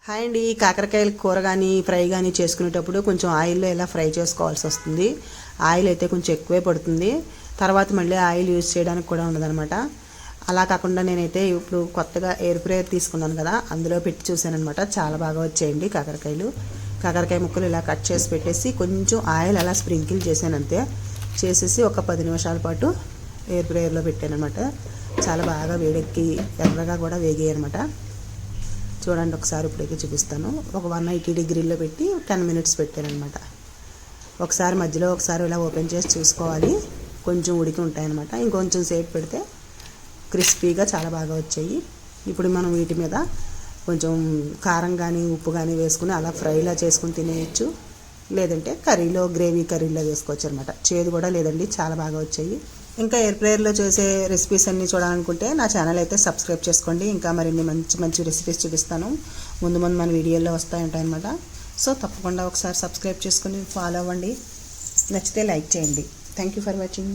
Hi అండి. కాకరకాయల కూర కానీ ఫ్రై కానీ చేసుకునేటప్పుడు కొంచెం ఆయిల్లో ఇలా ఫ్రై చేసుకోవాల్సి వస్తుంది. ఆయిల్ అయితే కొంచెం ఎక్కువే పడుతుంది. తర్వాత మళ్ళీ ఆయిల్ యూజ్ చేయడానికి కూడా ఉండదనమాట. అలా కాకుండా నేనైతే ఇప్పుడు కొత్తగా ఎయిర్ ఫ్రైయర్ తీసుకున్నాను కదా, అందులో పెట్టి చూశానమాట. చాలా బాగా వచ్చాయండి కాకరకాయ ముక్కలు ఇలా కట్ చేసి పెట్టేసి కొంచెం ఆయిల్ అలా స్ప్రింకిల్ చేశాను అంతే. చేసేసి ఒక 10 నిమిషాల పాటు ఎయిర్ ఫ్రైయర్లో పెట్టానమాట. చాలా బాగా వేడెక్కి ఎర్రగా కూడా వేగాయి అనమాట. చూడండి ఒకసారి ఇప్పుడైతే చూపిస్తాను. ఒక 180 డిగ్రీలో పెట్టి 10 మినిట్స్ పెట్టానమాట. ఒకసారి మధ్యలో ఒకసారి ఇలా ఓపెన్ చేసి చూసుకోవాలి. కొంచెం ఉడికి ఉంటాయన్నమాట. ఇంకొంచెం సేపు పెడితే క్రిస్పీగా చాలా బాగా వచ్చాయి. ఇప్పుడు మనం వీటి మీద కొంచెం కారం కానీ ఉప్పు కానీ వేసుకుని అలా ఫ్రైలా చేసుకుని తినేయచ్చు. లేదంటే గ్రేవీ కర్రీలో వేసుకోవచ్చు అనమాట. చేదు కూడా లేదండి, చాలా బాగా వచ్చాయి. ఇంకా ఎయిర్ ఫ్రైయర్లో చేసే రెసిపీస్ అన్నీ చూడాలనుకుంటే నా ఛానల్ అయితే సబ్స్క్రైబ్ చేసుకోండి. ఇంకా మరిన్ని మంచి రెసిపీస్ చూపిస్తాను. ముందు మన వీడియోలో వస్తాయంటాయన్నమాట. సో తప్పకుండా ఒకసారి సబ్స్క్రైబ్ చేసుకొని ఫాలో అవ్వండి. నచ్చితే లైక్ చేయండి. Thank you for watching.